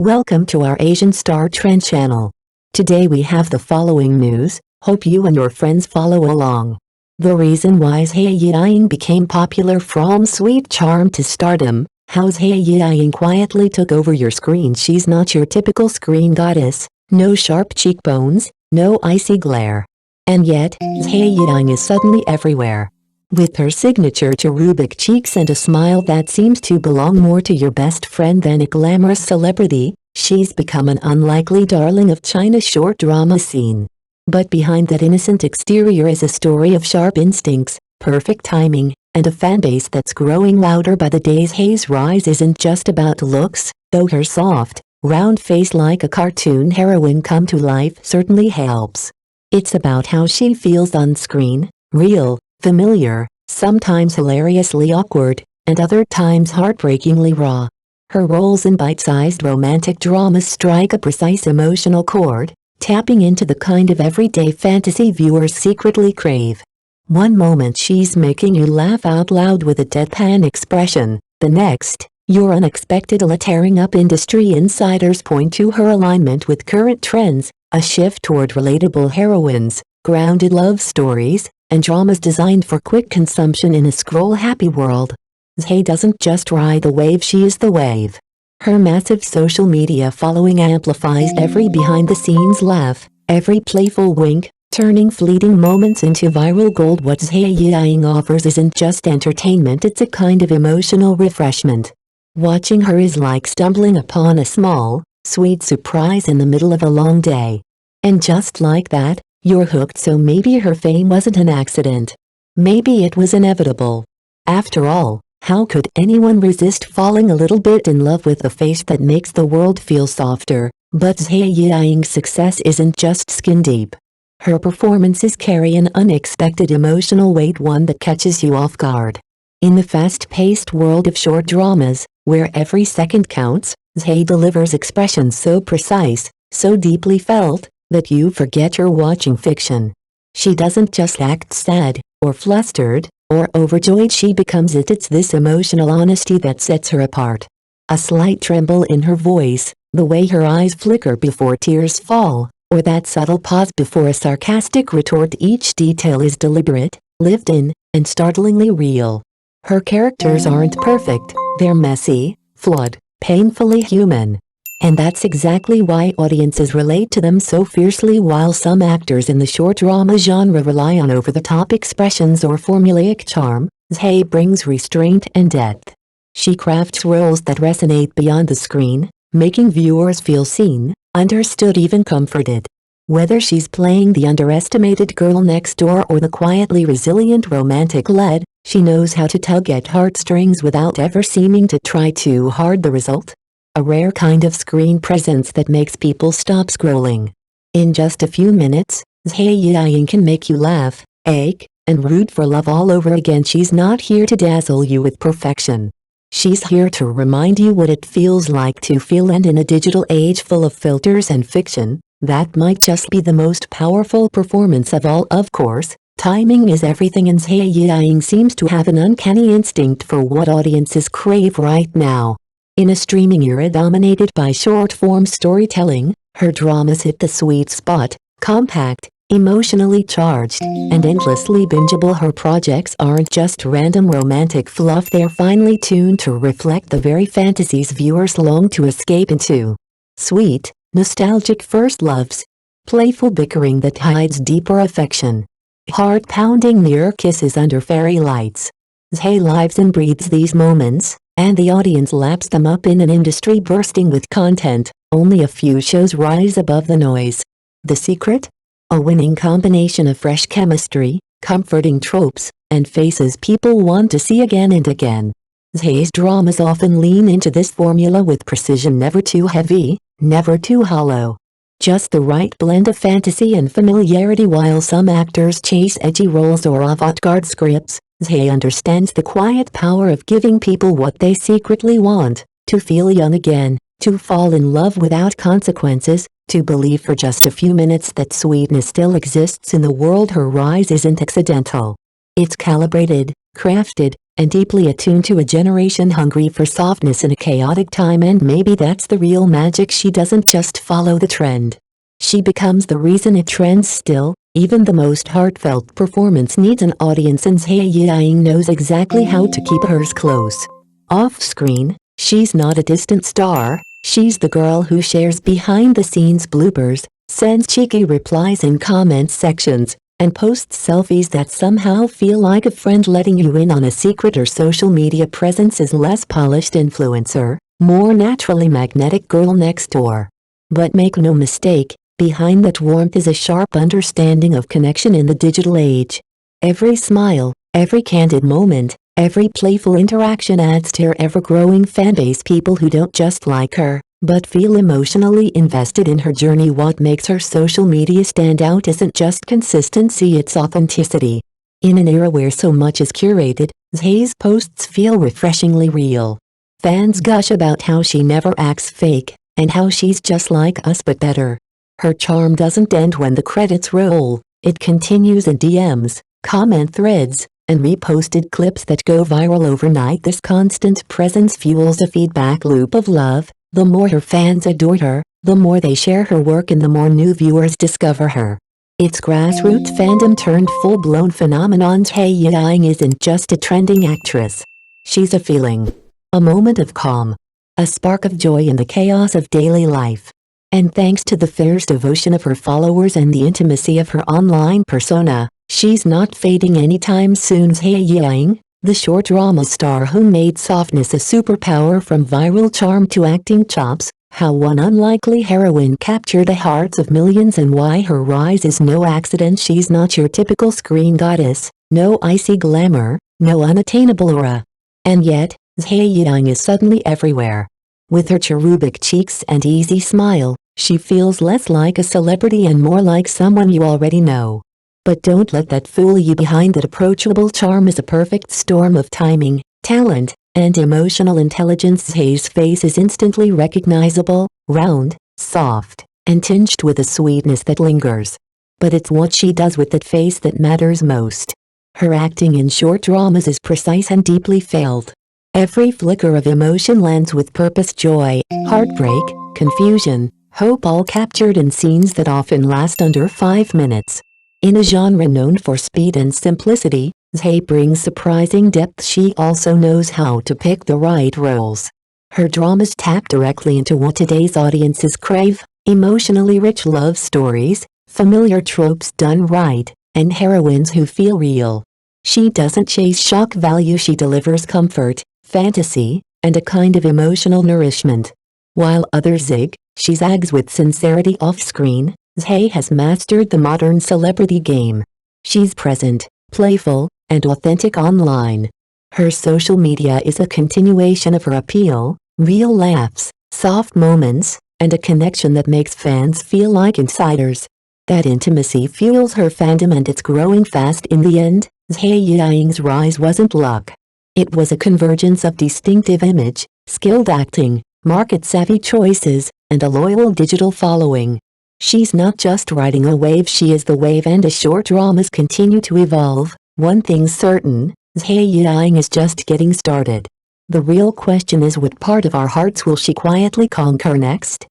Welcome to our Asian Star Trend channel. Today we have the following news, hope you and your friends follow along. The reason why Zhai Yiying became popular from sweet charm to stardom, how Zhai Yiying quietly took over your screen. She's not your typical screen goddess, no sharp cheekbones, no icy glare. And yet, Zhai Yiying is suddenly everywhere. With her signature cherubic cheeks and a smile that seems to belong more to your best friend than a glamorous celebrity, she's become an unlikely darling of China's short drama scene. But behind that innocent exterior is a story of sharp instincts, perfect timing, and a fanbase that's growing louder by the day. Zhai's rise isn't just about looks, though her soft, round face like a cartoon heroine come to life certainly helps. It's about how she feels on screen, real, familiar, sometimes hilariously awkward, and other times heartbreakingly raw. Her roles in bite-sized romantic dramas strike a precise emotional chord, tapping into the kind of everyday fantasy viewers secretly crave. One moment she's making you laugh out loud with a deadpan expression, the next, you're unexpectedly tearing up. Industry insiders point to her alignment with current trends, a shift toward relatable heroines, grounded love stories, and dramas designed for quick consumption in a scroll-happy world. Zhai doesn't just ride the wave, she is the wave. Her massive social media following amplifies every behind-the-scenes laugh, every playful wink, turning fleeting moments into viral gold. What Zhai Yiying offers isn't just entertainment, it's a kind of emotional refreshment. Watching her is like stumbling upon a small, sweet surprise in the middle of a long day. And just like that, you're hooked. So maybe her fame wasn't an accident. Maybe it was inevitable. After all, how could anyone resist falling a little bit in love with a face that makes the world feel softer? But Zhai Yiying's success isn't just skin deep. Her performances carry an unexpected emotional weight, one that catches you off guard. In the fast-paced world of short dramas, where every second counts, Zhai delivers expressions so precise, so deeply felt, that you forget you're watching fiction. She doesn't just act sad, or flustered, or overjoyed, she becomes it. It's this emotional honesty that sets her apart. A slight tremble in her voice, the way her eyes flicker before tears fall, or that subtle pause before a sarcastic retort. Each detail is deliberate, lived in, and startlingly real. Her characters aren't perfect, they're messy, flawed, painfully human. And that's exactly why audiences relate to them so fiercely. While some actors in the short drama genre rely on over-the-top expressions or formulaic charm, Zhai brings restraint and depth. She crafts roles that resonate beyond the screen, making viewers feel seen, understood, even comforted. Whether she's playing the underestimated girl next door or the quietly resilient romantic lead, she knows how to tug at heartstrings without ever seeming to try too hard. The result? A rare kind of screen presence that makes people stop scrolling. In just a few minutes, Zhai Yiying can make you laugh, ache, and root for love all over again. She's not here to dazzle you with perfection. She's here to remind you what it feels like to feel, and in a digital age full of filters and fiction, that might just be the most powerful performance of all. Of course, timing is everything, and Zhai Yiying seems to have an uncanny instinct for what audiences crave right now. In a streaming era dominated by short-form storytelling, her dramas hit the sweet spot, compact, emotionally charged, and endlessly bingeable. Her projects aren't just random romantic fluff, they're finely tuned to reflect the very fantasies viewers long to escape into. Sweet, nostalgic first loves. Playful bickering that hides deeper affection. Heart-pounding near kisses under fairy lights. Zhai lives and breathes these moments, and the audience laps them up. In an industry bursting with content, only a few shows rise above the noise. The secret? A winning combination of fresh chemistry, comforting tropes, and faces people want to see again and again. Zhai's dramas often lean into this formula with precision, never too heavy, never too hollow. Just the right blend of fantasy and familiarity. While some actors chase edgy roles or avant-garde scripts, Zhai understands the quiet power of giving people what they secretly want, to feel young again, to fall in love without consequences, to believe for just a few minutes that sweetness still exists in the world. Her rise isn't accidental. It's calibrated, crafted, and deeply attuned to a generation hungry for softness in a chaotic time, and maybe that's the real magic. She doesn't just follow the trend. She becomes the reason it trends still. Even the most heartfelt performance needs an audience, and Zhai Yiying knows exactly how to keep hers close. Off-screen, she's not a distant star, she's the girl who shares behind-the-scenes bloopers, sends cheeky replies in comment sections, and posts selfies that somehow feel like a friend letting you in on a secret. Her social media presence is less polished influencer, more naturally magnetic girl next door. But make no mistake, behind that warmth is a sharp understanding of connection in the digital age. Every smile, every candid moment, every playful interaction adds to her ever-growing fanbase, people who don't just like her, but feel emotionally invested in her journey. What makes her social media stand out isn't just consistency, it's authenticity. In an era where so much is curated, Zhai's posts feel refreshingly real. Fans gush about how she never acts fake, and how she's just like us but better. Her charm doesn't end when the credits roll, it continues in DMs, comment threads, and reposted clips that go viral overnight. This constant presence fuels a feedback loop of love. The more her fans adore her, the more they share her work and the more new viewers discover her. It's grassroots fandom turned full-blown phenomenon. Zhai Yiying isn't just a trending actress. She's a feeling. A moment of calm. A spark of joy in the chaos of daily life. And thanks to the fierce devotion of her followers and the intimacy of her online persona, she's not fading anytime soon. Zhai Yiying, the short drama star who made Softness a superpower, from viral charm to acting chops, how one unlikely heroine captured the hearts of millions, and why her rise is no accident. She's not your typical screen goddess, no icy glamour, no unattainable aura. And yet, Zhai Yiying is suddenly everywhere. With her cherubic cheeks and easy smile, she feels less like a celebrity and more like someone you already know. But don't let that fool you. Behind that approachable charm is a perfect storm of timing, talent, and emotional intelligence. Zhai's face is instantly recognizable, round, soft, and tinged with a sweetness that lingers. But it's what she does with that face that matters most. Her acting in short dramas is precise and deeply felt. Every flicker of emotion lands with purpose: joy, heartbreak, confusion, hope, all captured in scenes that often last under 5 minutes. In a genre known for speed and simplicity, Zhai brings surprising depth. She also knows how to pick the right roles. Her dramas tap directly into what today's audiences crave: emotionally rich love stories, familiar tropes done right, and heroines who feel real. She doesn't chase shock value, she delivers comfort, fantasy, and a kind of emotional nourishment. While others zig, she zags with sincerity off-screen. Zhai has mastered the modern celebrity game. She's present, playful, and authentic online. Her social media is a continuation of her appeal: real laughs, soft moments, and a connection that makes fans feel like insiders. That intimacy fuels her fandom, and it's growing fast. In the end, Zhai Yiying's rise wasn't luck. It was a convergence of distinctive image, skilled acting, market-savvy choices, and a loyal digital following. She's not just riding a wave, she is the wave, and as short dramas continue to evolve, one thing's certain: Zhai Yiying is just getting started. The real question is, what part of our hearts will she quietly conquer next?